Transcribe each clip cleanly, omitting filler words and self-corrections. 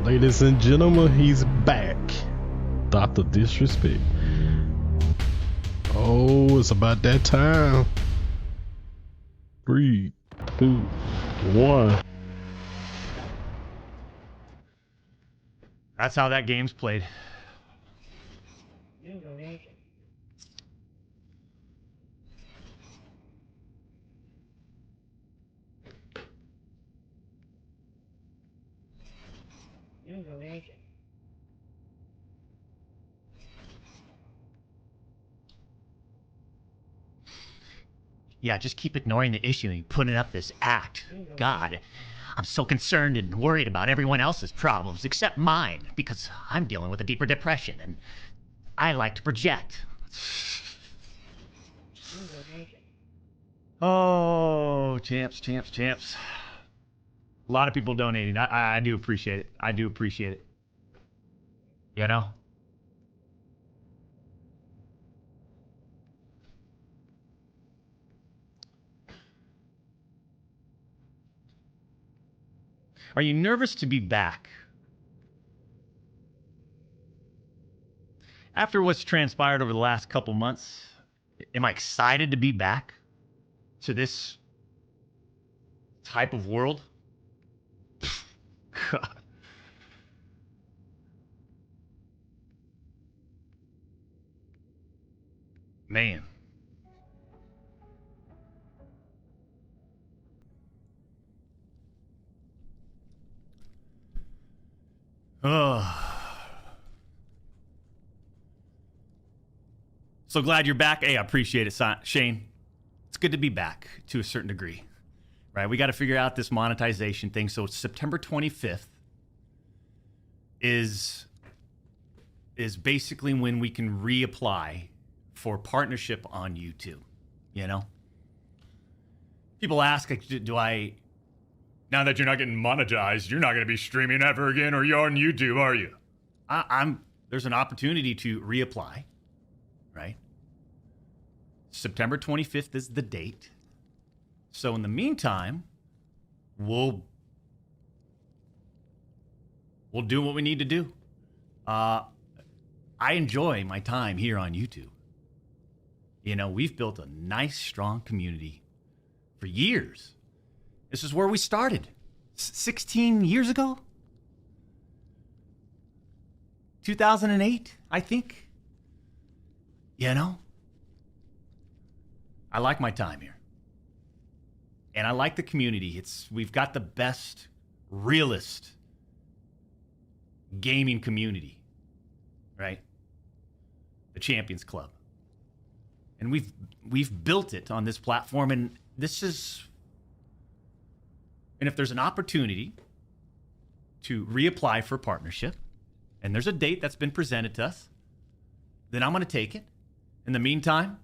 Ladies and gentlemen, he's back. Dr. Disrespect. Oh, it's about that time. 3, 2, 1. That's how that game's played. Yeah, just keep ignoring the issue and putting up this act. God, I'm so concerned and worried about everyone else's problems except mine because I'm dealing with a deeper depression and I like to project. Oh, champs. A lot of people donating. I do appreciate it. I do appreciate it. You know? Are you nervous to be back? After what's transpired over the last couple months, am I excited to be back to this type of world? God. Man. Oh. So glad you're back. Hey, I appreciate it, Shane. It's good to be back to a certain degree, right? We got to figure out this monetization thing. So September 25th is basically when we can reapply for partnership on YouTube, you know? People ask, like, do I, now that you're not getting monetized, you're not going to be streaming ever again or you're on YouTube, are you? There's an opportunity to reapply, right? September 25th is the date. So in the meantime, we'll do what we need to do. I enjoy my time here on YouTube. You know, we've built a nice, strong community for years. This is where we started 16 years ago. 2008, I think. You know, I like my time here. And I like the community. We've got the best, realist gaming community, right? The Champions Club. And we've built it on this platform, and if there's an opportunity to reapply for partnership, and there's a date that's been presented to us, then I'm going to take it. In the meantime,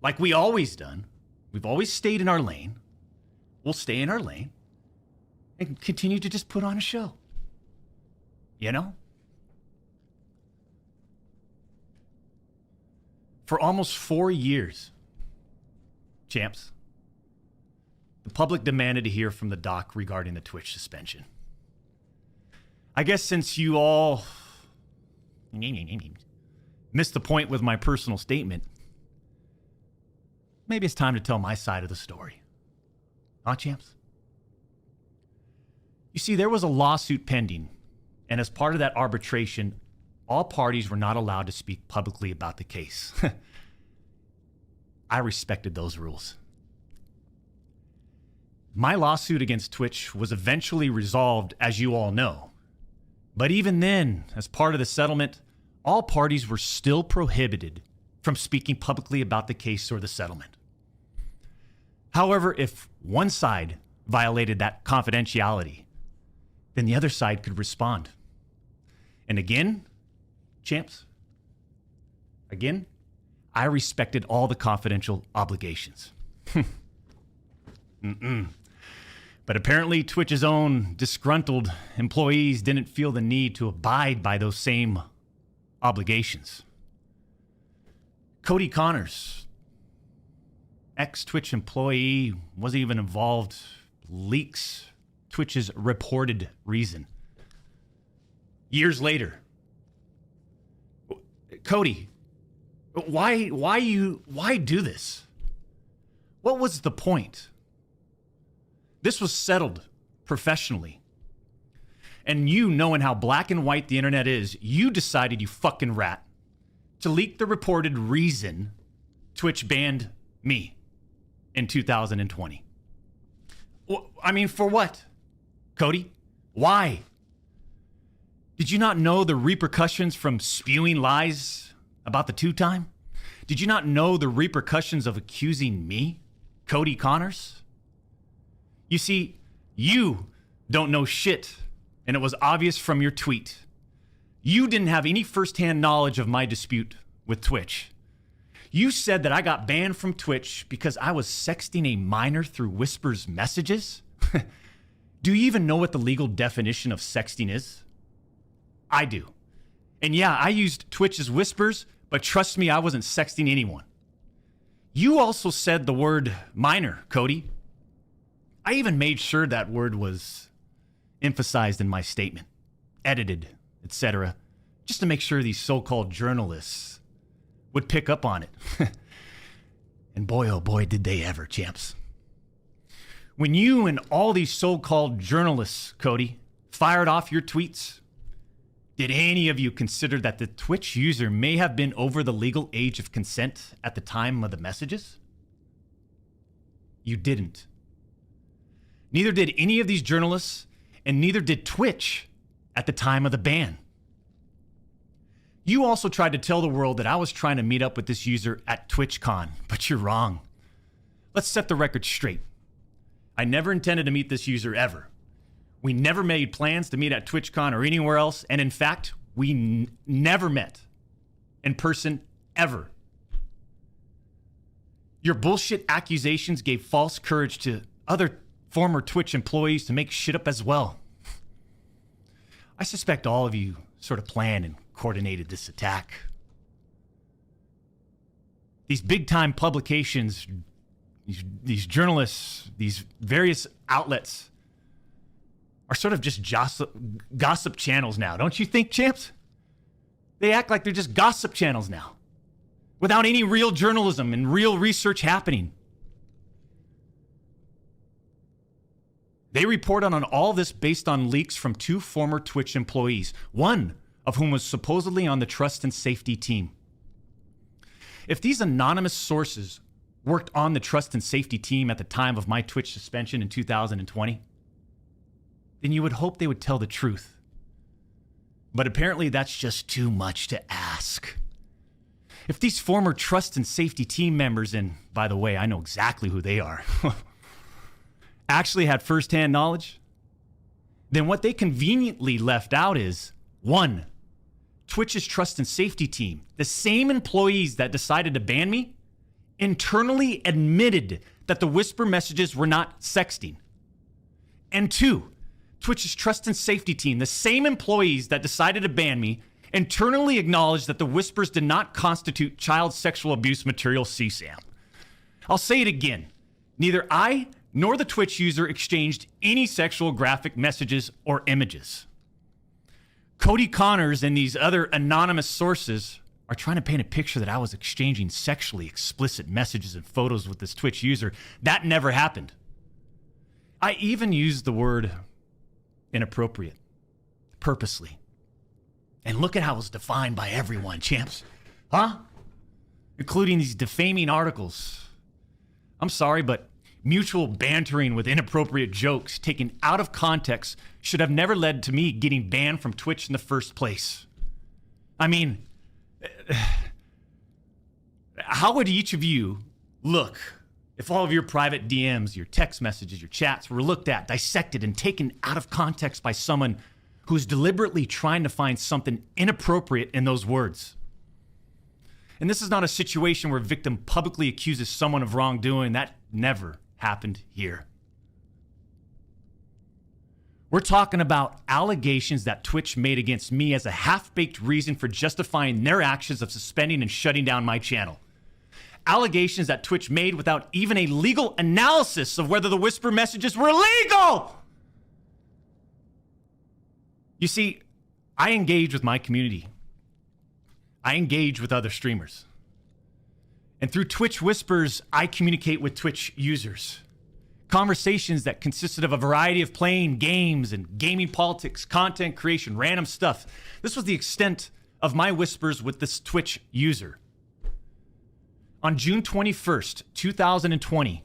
like we always done, we've always stayed in our lane. We'll stay in our lane and continue to just put on a show. You know? For almost 4 years, champs, the public demanded to hear from the doc regarding the Twitch suspension. I guess since you all missed the point with my personal statement, maybe it's time to tell my side of the story. Huh, champs? You see, there was a lawsuit pending, and as part of that arbitration, all parties were not allowed to speak publicly about the case. I respected those rules. My lawsuit against Twitch was eventually resolved, as you all know. But even then, as part of the settlement, all parties were still prohibited from speaking publicly about the case or the settlement. However, if one side violated that confidentiality, then the other side could respond. And again, champs, I respected all the confidential obligations. But apparently Twitch's own disgruntled employees didn't feel the need to abide by those same obligations. Cody Connors, ex-Twitch employee, wasn't even involved, leaks Twitch's reported reason. years later. Cody, why do this? What was the point? This was settled professionally. And you, knowing how black and white the internet is, you decided, you fucking rat, to leak the reported reason Twitch banned me in 2020. I mean, for what? Cody, why? Did you not know the repercussions from spewing lies about the two-time? Did you not know the repercussions of accusing me, Cody Connors? You see, you don't know shit, and it was obvious from your tweet. You didn't have any firsthand knowledge of my dispute with Twitch. You said that I got banned from Twitch because I was sexting a minor through Whisper's messages? Do you even know what the legal definition of sexting is? I do. And yeah, I used Twitch's Whispers, but trust me, I wasn't sexting anyone. You also said the word minor, Cody. I even made sure that word was emphasized in my statement, edited, etc., just to make sure these so-called journalists would pick up on it. And boy, oh boy, did they ever, champs. When you and all these so-called journalists, Cody, fired off your tweets, did any of you consider that the Twitch user may have been over the legal age of consent at the time of the messages? You didn't. Neither did any of these journalists, and neither did Twitch at the time of the ban. You also tried to tell the world that I was trying to meet up with this user at TwitchCon, but you're wrong. Let's set the record straight. I never intended to meet this user ever. We never made plans to meet at TwitchCon or anywhere else, and in fact, we never met in person ever. Your bullshit accusations gave false courage to other former Twitch employees to make shit up as well. I suspect all of you sort of planned and coordinated this attack. These big-time publications, these journalists, these various outlets are sort of just gossip channels now. Don't you think, champs? They act like they're just gossip channels now, without any real journalism and real research happening. They report on all this based on leaks from two former Twitch employees, one of whom was supposedly on the trust and safety team. If these anonymous sources worked on the trust and safety team at the time of my Twitch suspension in 2020, then you would hope they would tell the truth. But apparently that's just too much to ask. If these former trust and safety team members, and by the way, I know exactly who they are, actually had firsthand knowledge, then what they conveniently left out is, one, Twitch's trust and safety team, the same employees that decided to ban me, internally admitted that the Whisper messages were not sexting. And two, Twitch's trust and safety team, the same employees that decided to ban me, internally acknowledged that the Whispers did not constitute child sexual abuse material CSAM. I'll say it again. Neither I nor the Twitch user exchanged any sexual graphic messages or images. Cody Connors and these other anonymous sources are trying to paint a picture that I was exchanging sexually explicit messages and photos with this Twitch user. That never happened. I even used the word inappropriate, purposely. And look at how it was defined by everyone, champs. Huh? Including these defaming articles. I'm sorry, but mutual bantering with inappropriate jokes taken out of context should have never led to me getting banned from Twitch in the first place. I mean, how would each of you look if all of your private DMs, your text messages, your chats were looked at, dissected, and taken out of context by someone who's deliberately trying to find something inappropriate in those words? And this is not a situation where a victim publicly accuses someone of wrongdoing. That never happened here. We're talking about allegations that Twitch made against me as a half-baked reason for justifying their actions of suspending and shutting down my channel. Allegations that Twitch made without even a legal analysis of whether the Whisper messages were legal. You see, I engage with my community. I engage with other streamers. And through Twitch Whispers, I communicate with Twitch users. Conversations that consisted of a variety of playing games and gaming politics, content creation, random stuff. This was the extent of my whispers with this Twitch user. On June 21st, 2020,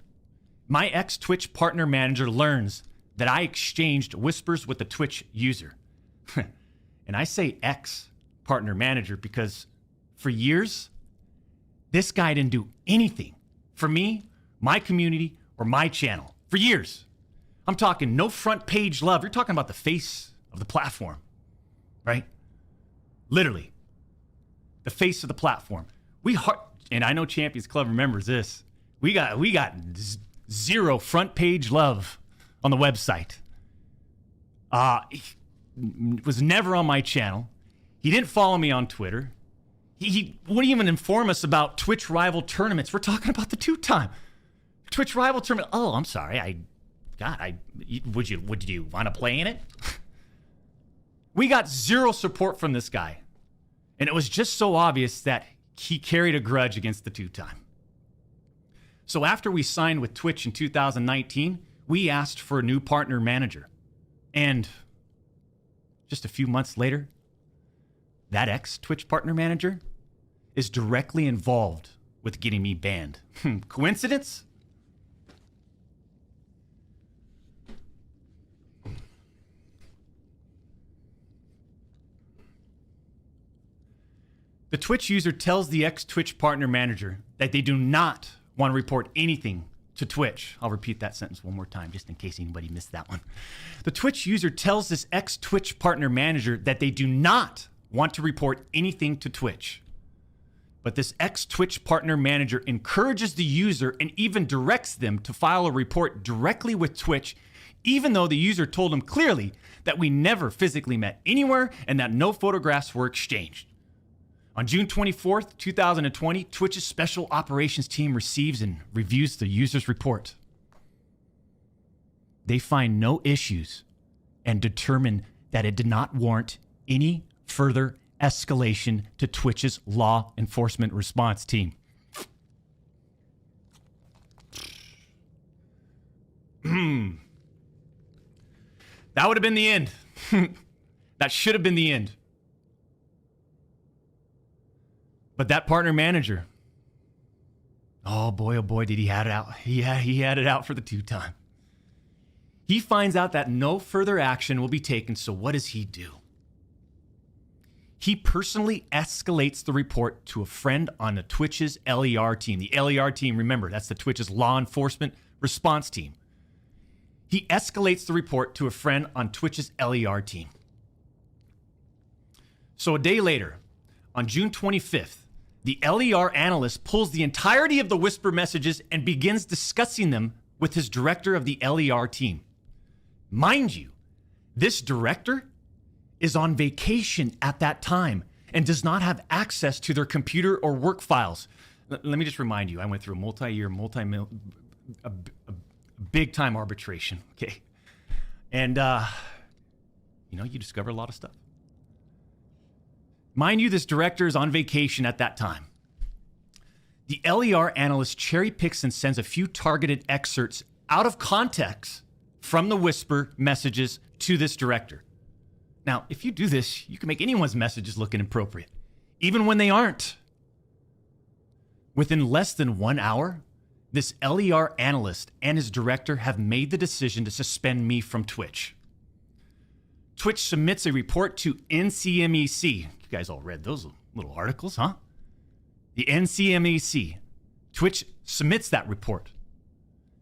my ex-Twitch partner manager learns that I exchanged whispers with the Twitch user. And I say ex-partner manager because for years, this guy didn't do anything for me, my community, or my channel. For years. I'm talking no front page love. You're talking about the face of the platform, right? Literally. The face of the platform. And I know Champions Club remembers this. We got zero front page love on the website. He was never on my channel. He didn't follow me on Twitter. He wouldn't even inform us about Twitch rival tournaments. We're talking about the two-time Twitch rival tournament. Oh, I'm sorry. Would you want to play in it? We got zero support from this guy. And it was just so obvious that he carried a grudge against the two-time. So after we signed with Twitch in 2019, we asked for a new partner manager. And just a few months later, that ex-Twitch partner manager is directly involved with getting me banned. Coincidence? The Twitch user tells the ex-Twitch partner manager that they do not want to report anything to Twitch. I'll repeat that sentence one more time just in case anybody missed that one. The Twitch user tells this ex-Twitch partner manager that they do not want to report anything to Twitch. But this ex-Twitch partner manager encourages the user and even directs them to file a report directly with Twitch, even though the user told him clearly that we never physically met anywhere and that no photographs were exchanged. On June 24th, 2020, Twitch's special operations team receives and reviews the user's report. They find no issues and determine that it did not warrant any further escalation to Twitch's law enforcement response team. That would have been the end. That should have been the end. But that partner manager, oh boy, did he had it out. He had it out for the two-time. He finds out that no further action will be taken, so what does he do? He personally escalates the report to a friend on the Twitch's LER team. The LER team, remember, that's the Twitch's law enforcement response team. He escalates the report to a friend on Twitch's LER team. So a day later, on June 25th, the LER analyst pulls the entirety of the whisper messages and begins discussing them with his director of the LER team. Mind you, this director is on vacation at that time and does not have access to their computer or work files. Let me just remind you, I went through a multi-year, big-time arbitration, okay? And, you discover a lot of stuff. Mind you, this director is on vacation at that time. The LER analyst cherry picks and sends a few targeted excerpts out of context from the whisper messages to this director. Now, if you do this, you can make anyone's messages look inappropriate, even when they aren't. Within less than 1 hour, this LER analyst and his director have made the decision to suspend me from Twitch. Twitch submits a report to NCMEC. You guys all read those little articles, huh? The NCMEC. Twitch submits that report.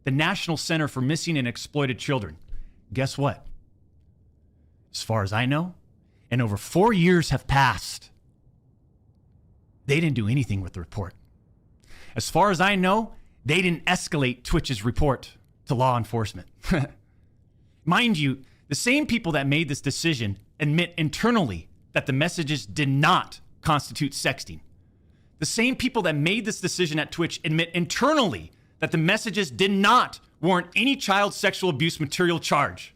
The National Center for Missing and Exploited Children. Guess what? As far as I know, and over 4 years have passed, they didn't do anything with the report. As far as I know, they didn't escalate Twitch's report to law enforcement. Mind you, the same people that made this decision admit internally that the messages did not constitute sexting. The same people that made this decision at Twitch admit internally that the messages did not warrant any child sexual abuse material charge.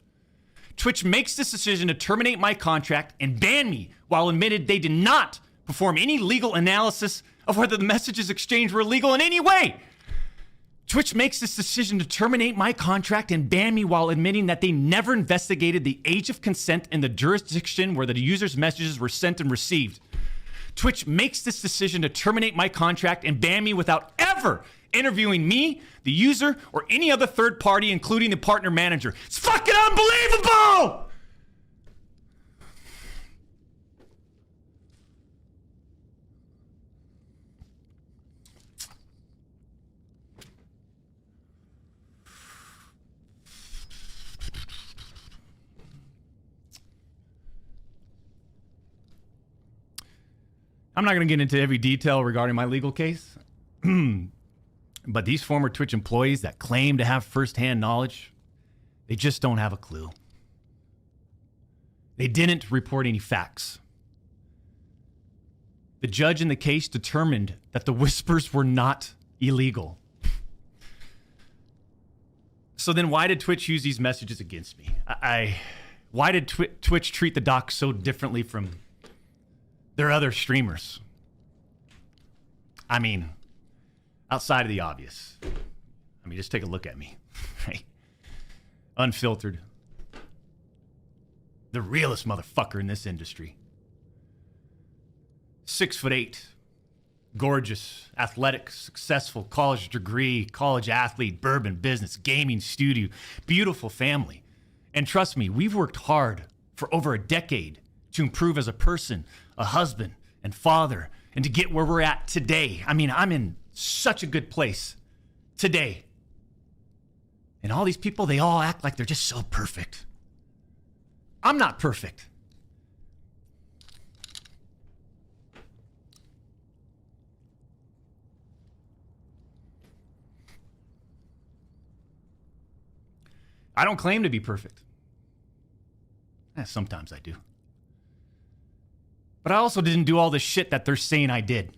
Twitch makes this decision to terminate my contract and ban me while admitted they did not perform any legal analysis of whether the messages exchanged were illegal in any way. Twitch makes this decision to terminate my contract and ban me while admitting that they never investigated the age of consent in the jurisdiction where the user's messages were sent and received. Twitch makes this decision to terminate my contract and ban me without ever interviewing me, the user, or any other third party, including the partner manager. It's fucking unbelievable! I'm not going to get into every detail regarding my legal case, but these former Twitch employees that claim to have firsthand knowledge, they just don't have a clue. They didn't report any facts. The judge in the case determined that the whispers were not illegal. So then why did Twitch use these messages against me? Why did Twitch treat the doc so differently from their other streamers? I mean, outside of the obvious. I mean, just take a look at me. Right? Unfiltered. The realest motherfucker in this industry. 6'8", gorgeous, athletic, successful, college degree, college athlete, bourbon business, gaming studio, beautiful family. And trust me, we've worked hard for over a decade to improve as a person, a husband, and father, and to get where we're at today. I mean, I'm in such a good place today. And all these people, they all act like they're just so perfect. I'm not perfect. I don't claim to be perfect. Sometimes I do. But I also didn't do all the shit that they're saying I did.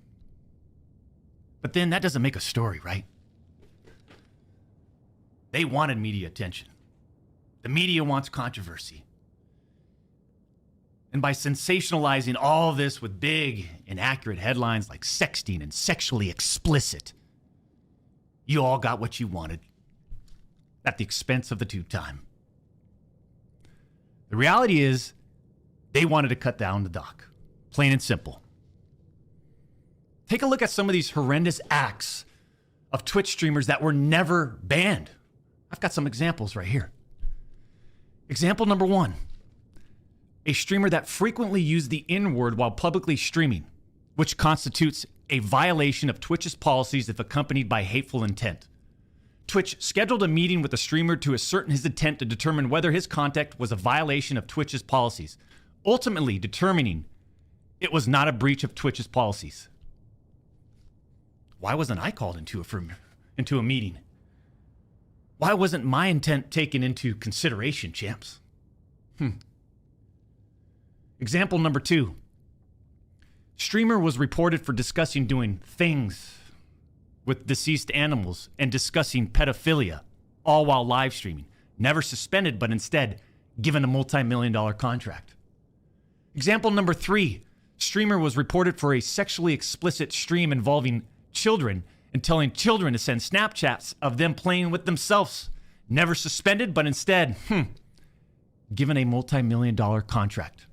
But then that doesn't make a story, right? They wanted media attention. The media wants controversy. And by sensationalizing all of this with big, inaccurate headlines like sexting and sexually explicit, you all got what you wanted at the expense of the two-time. The reality is, they wanted to cut down the doc. Plain and simple. Take a look at some of these horrendous acts of Twitch streamers that were never banned. I've got some examples right here. Example number 1. A streamer that frequently used the N-word while publicly streaming, which constitutes a violation of Twitch's policies if accompanied by hateful intent. Twitch scheduled a meeting with the streamer to ascertain his intent to determine whether his conduct was a violation of Twitch's policies, ultimately determining it was not a breach of Twitch's policies. Why wasn't I called into a meeting? Why wasn't my intent taken into consideration, champs? Example number 2. Streamer was reported for discussing doing things with deceased animals and discussing pedophilia, all while live streaming. Never suspended, but instead given a multi-million-dollar contract. Example number 3. Streamer was reported for a sexually explicit stream involving children and telling children to send Snapchats of them playing with themselves. Never suspended, but instead, given a multi-million-dollar contract.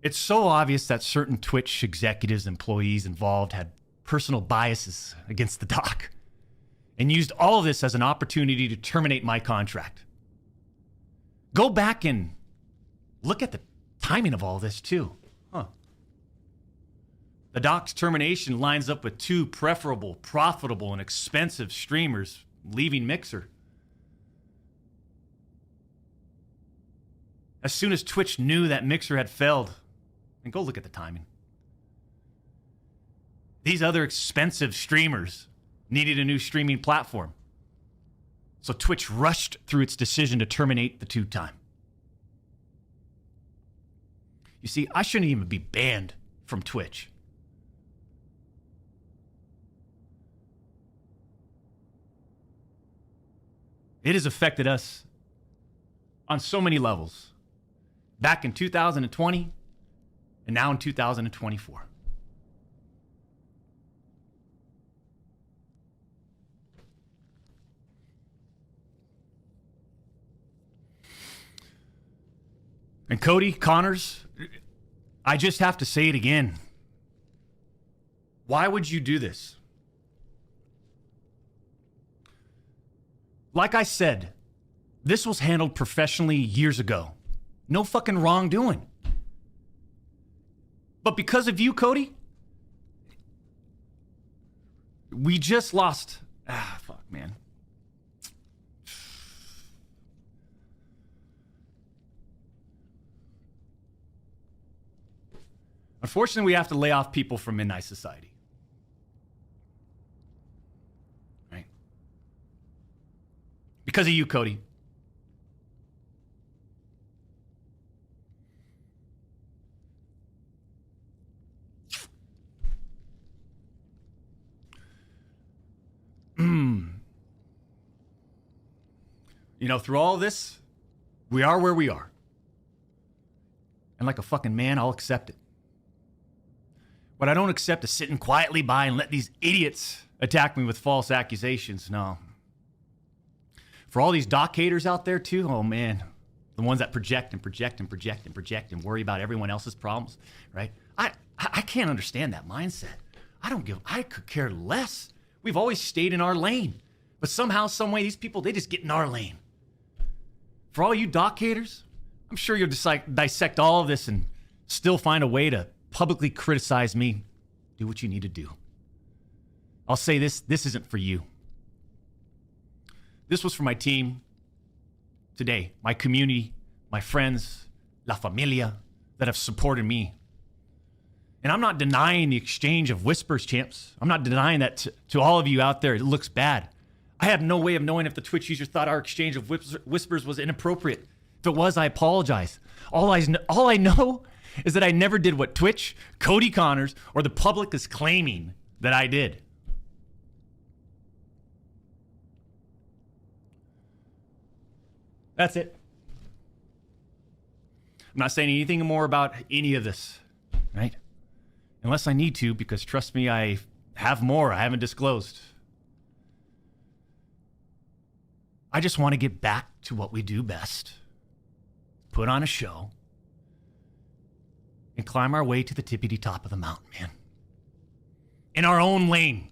It's so obvious that certain Twitch executives, employees involved had personal biases against the doc and used all of this as an opportunity to terminate my contract. Go back and look at the timing of all this too. The doc's termination lines up with 2 preferable, profitable, and expensive streamers leaving Mixer. As soon as Twitch knew that Mixer had failed, and go look at the timing. These other expensive streamers needed a new streaming platform. So Twitch rushed through its decision to terminate the two-time. You see, I shouldn't even be banned from Twitch. It has affected us on so many levels. Back in 2020 and now in 2024. And Cody Connors, I just have to say it again. Why would you do this? Like I said, this was handled professionally years ago. No fucking wrongdoing. But because of you, Cody, we just lost. Fuck, man. Unfortunately, we have to lay off people from Midnight Society. Right? Because of you, Cody. You know, through all this, we are where we are. And like a fucking man, I'll accept it. What I don't accept is sitting quietly by and let these idiots attack me with false accusations. No. For all these doc haters out there too, oh man, the ones that project and project and project and project and worry about everyone else's problems, right? I can't understand that mindset. I could care less. We've always stayed in our lane. But somehow, some way, these people, they just get in our lane. For all you doc haters, I'm sure you'll dissect all of this and still find a way to publicly criticize me. Do what you need to do. I'll say this isn't for you. This was for my team today, my community, my friends, La Familia that have supported me. And I'm not denying the exchange of whispers, champs. I'm not denying that to all of you out there. It looks bad. I have no way of knowing if the Twitch user thought our exchange of whispers was inappropriate. If it was, I apologize. All I know is that I never did what Twitch, Cody Connors, or the public is claiming that I did. That's it. I'm not saying anything more about any of this, right? Unless I need to, because trust me, I have more I haven't disclosed. I just want to get back to what we do best. Put on a show and climb our way to the tippity top of the mountain, man. In our own lane.